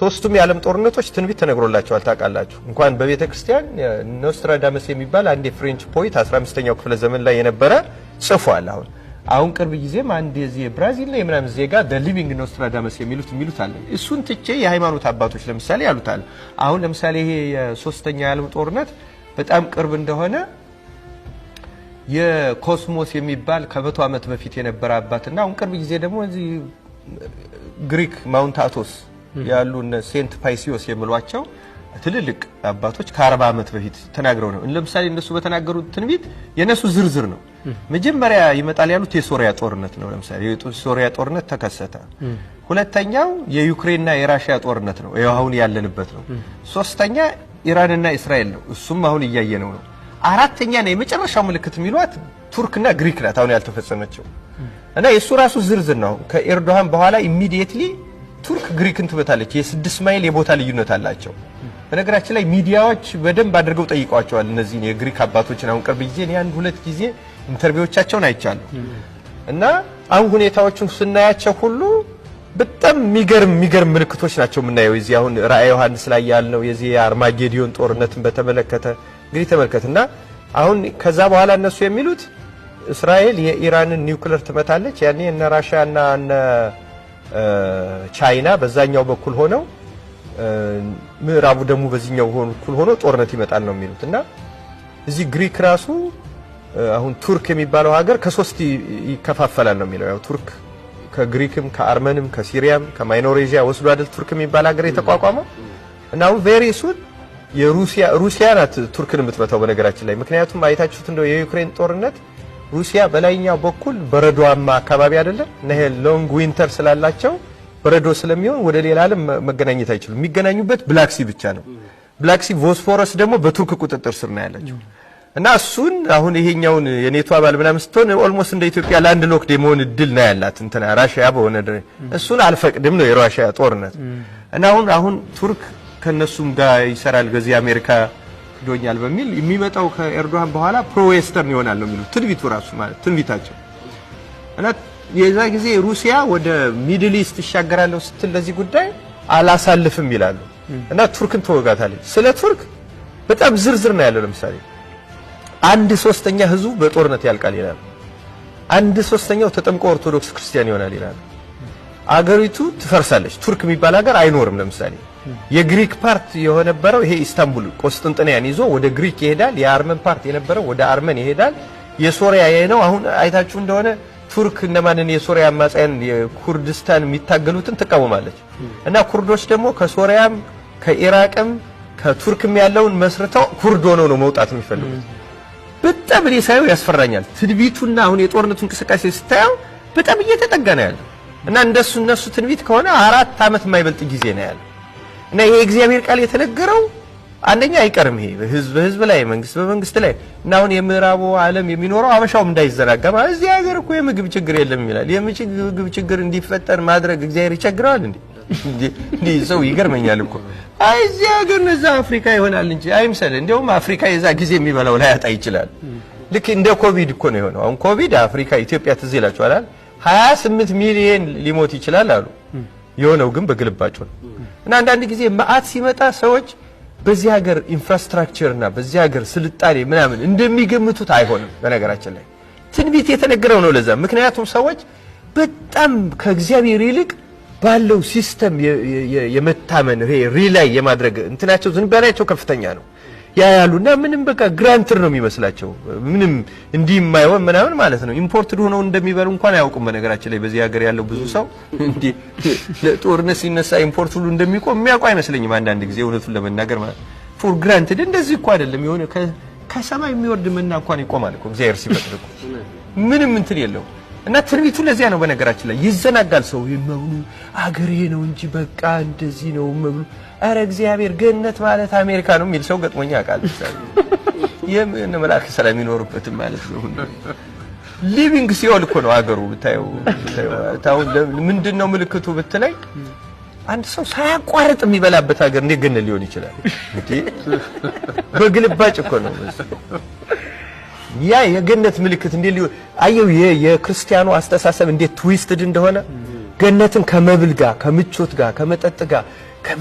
ሶስቱም የዓለም ጦርነቶች ትንቢት ተነግሮላቸዋል ታውቃላችሁ እንኳን በቤተ ክርስቲያን ኖስትራዳመስ የሚባል አንድ የፍሬንች ፖይት 15ኛው ክፍለ ዘመን ላይ የነበረ ጽፏል አሁን ቅርብ ጊዜም አንድ የዚህ ብራዚል ላይ ምናምን ዜጋ the living nostradamus የሚሉት አለ እሱን ትቼ የሃይማኖት አባቶች ለምሳሌ ያሉታል አሁን ለምሳሌ ይሄ የሶስተኛው የዓለም ጦርነት በጣም ቅርብ እንደሆነ የኮስሞስ የሚባል ከመቶ ዓመት በፊት የነበረ አባትና አሁን ቅርብ ጊዜ ደግሞ እዚህ ግሪክ ማውንት አቶስ ያሉ ሴንት ፓይሲዮስ የሚሏቸው ትልልቅ አባቶች ከ40 ዓመት በፊት ተናግረው ነው ለምሳሌ እነሱ በተናገሩት ትንቢት የነሱ ዝርዝር ነው መጀመሪያ ይመጣል ያሉት የሶሪያ ጦርነት ነው ለምሳሌ የሶሪያ ጦርነት ተከሰተ ሁለተኛው የዩክሬንና የራሺያ ጦርነት ነው ይሄው አሁን ያለንበት ነው ሶስተኛ ኢራንና እስራኤል ነው እሱም አሁን እያየነው ነው አራተኛ ነው የመጨረሻው ምልክት የሚሏት ቱርክና ግሪክ ናት አሁን ያልተፈጸመችው እና የሱ ራሱ ዝርዝር ነው ከኤርዶሃን በኋላ ኢሚዲየትሊ ቱርክ ግሪክን ትበታለች የ6 ማይል የቦታ ልዩነት አላቸው በነገራችን ላይ ሚዲያዎች በደንብ አድርገው ጠይቀዋቸዋል እነዚህ የግሪክ አባቶችን አሁን ቅርብ ጊዜ ያን ሁለት ጊዜ ኢንተርቪዎቻቸውን አይቻለሁ እና አሁን ሁኔታዎችን ስናያቸው ሁሉ በጣም የሚገርም ምልክቶች ናቸው የምናየው እዚህ አሁን ራእይ ዮሐንስ ላይ ያልነው የዚህ አርማጌዲዮን ጦርነትን በተመለከተ እንግዲህ ተመልከትና አሁን ከዛ በኋላ እነሱ የሚሉት እስራኤል የኢራንን ኒውክሌር ትመታለች ያኔ እነ ራሺያና እነ ቻይና በዛኛው በኩል ሆነው ምዕራቡ ደግሞ በዚህኛው በኩል ሆኖ ጦርነት ይመጣል ነው የሚሉትና እዚህ ግሪክ ራሱ አሁን ቱርክ የሚባለው ሀገር ከሶስት ይከፋፈላል ነው የሚለው ያው ቱርክ ከግሪክም ከአርመንም ከሲሪያም ከማይኖሬዥያ ወስዶ አይደል ቱርክ የሚባል ሀገር የተቋቋመው እና አሁን ቬሪ ሱን ሩሲያ ናት ቱርክን የምትመታው በነገራችን ላይ ምክንያቱም አይታችሁት እንደው የዩክሬን ጦርነት ሩሲያ በላይኛው በኩል በረዶአማ አካባቢ አይደለም እና ይሄ ሎንግ ዊንተር ስላላቸው በረዶ ስለሚሆን ወደ ሌላ ዓለም መገናኘት አይችሉም የሚገናኙበት ብላክ ሲ ብቻ ነው ብላክ ሲ ቮስፎረስ ደግሞ በቱርክ ቁጥጥር ስር ነው ያለችው እና እሱን አሁን ይሄኛውን የኔቶ አባል ምናምን ስትሆን ኦልሞስት እንደ ኢትዮጵያ ላንድ ሎክድ የመሆን እድል ነው ያላት እንትና ራሺያ በሆነ እሱን አልፈቅድም ነው የራሺያ ጦርነት እና አሁን ቱርክ ከነሱም ጋር ይሰራል ገዚህ አሜሪካ ዶኛል በሚል የሚመጣው ከኤርዶሃን በኋላ ፕሮ ዌስተርን ይሆናል ነው የሚሉት ትንቢቱ ራሱ ማለት ትንቢታቸው እና የዛ ጊዜ ሩሲያ ወደ ሚድል ኢስት ይሻገራለው ስትል ለዚህ ጉዳይ አላሳልፍም ይላሉ እና ቱርክን ተወጋታለች ስለ ቱርክ በጣም ዝርዝር ነው ያለው ለምሳሌ 1/3 ህዝቡ በጦርነት ያልቃል ይላል 1/3 ተጠምቆ ኦርቶዶክስ ክርስቲያን ይሆናል ይላል አገሪቱ ትፈርሳለች ቱርክ የሚባል ሀገር አይኖርም ለምሳሌ የግሪክ ፓርት የሆነበረው ይሄ ኢስታንቡል ቆስጥንጥንያን ይዞ ወደ ግሪክ ይሄዳል የአርመን ፓርት የነበረው ወደ አርመን ይሄዳል የሶሪያ ነው አሁን አይታችሁ እንደሆነ ቱርክ እንደማንን የሶሪያ አማጽያን የኩርዲስታን የሚታገሉትን ተቃወማለች እና ኩርዶች ደግሞ ከሶሪያም ከኢራቅም ከቱርክም ያለውን መስርተው ኩርድ ሆነው ነው መውጣት የሚፈልጉት በጣም ሊሳዩ ያስፈራኛል ትንቢቱና አሁን የጦርነቱ እንቅስቃሴ ስታየው በጣም እየተጠጋ ነው ያለው እና እነሱ ትንቢት ከሆነ 4 ዓመት የማይበልጥ ጊዜ ነው ያለው እና ይሄ እግዚአብሔር ቃል የተነገረው አንደኛ አይቀርም ይሄ በህዝብ ላይ መንግስት በመንግስት ላይ እና አሁን የምዕራቡ ዓለም የሚኖረው አበሻው እንዳይዘናጋ ማለት እዚህ ሀገር እኮ የምግብ ችግር የለም ይላል የምግብ ችግር እንዲፈጠር ማድረግ እግዚአብሔር ይቸግራል እንዴ ሰው ይገርመኛል እኮ አይ እዚህ ሀገር ነዛ አፍሪካ ይሆናል እንጂ አይምሰል እንደውም አፍሪካ የዛ ጊዜ የሚበላው ላይ ያጣ ይችላል ልክ እንደ ኮቪድ እኮ ነው የሆነው አሁን ኮቪድ አፍሪካ ኢትዮጵያ ትዝ ይላችኋል 28 ሚሊዮን ሊሞት ይችላል አሉ የሆነው ግን በግልባጩ ነው እና አንዳንድ ጊዜ ማአት ሲመጣ ሰዎች በዚህ ሀገር ኢንፍራስትራክቸርና በዚህ ሀገር ስልጣኔ ምናምን እንደሚገምቱት አይሆንም በነገራችን ላይ ትንቢት የተነገረው ነው ለዛ ምክንያቱም ሰዎች በጣም ከእግዚአብሔር ይልቅ ባለው ሲስተም የመታመን ሪላይ የማድረግ እንትናቸው ዝንባሌያቸው ከፍተኛ ነው ያያሉና ምንም በቃ ግራንትር ነው የሚመስላቸው ምንም እንዲህ የማይሆን ምናምን ማለት ነው ኢምፖርትድ ሆነው እንደሚበሉ እንኳን አያውቁም በነገራችን ላይ በዚህ ሀገር ያለው ብዙ ሰው እንዴ ለጦርነት ሲነሳ ኢምፖርት ሁሉ እንደሚቆም የሚያውቁ አይመስለኝም አንዳንድ ጊዜ እውነቱን ለመናገር ማለት ፎር ግራንትድ እንደዚህ እኮ አይደለም የሆነ ከሰማይ የሚወርድ መና እንኳን ይቆማል እኮ እግዚአብሔር ሲፈቅድ እኮ ምንም እንትን የለው እና ትንቢቱ ለዚያ ነው በነገራችን ላይ ይዘናጋል ሰው ይመብሉ አገሬ ነው እንጂ በቃ እንደዚህ ነው መብሉ አረ እግዚአብሔር ገነት ማለት አሜሪካ ነው የሚል ሰው ገጥሞኛ ቃል የምን መልአክ ሰላም ይኖርበት ማለት ነው ሊቪንግ ሲኦል እኮ ነው አገሩ ብታየው ታው ምንድነው ምልክቱ ብትለይ አንድ ሰው ሳያቋርጥ የሚበላበት ሀገር እንዴት ገነት ሊሆን ይችላል እንዴ በግልባጭ እኮ ነው ያ የገነት ምልክት እንዴ ሊሆን አየው የክርስቲያኑ አስተሳሰብ እንዴት ትዊስትድ እንደሆነ ገነትን ከመብል ጋር ከምቾት ጋር ከመጠጥ ጋር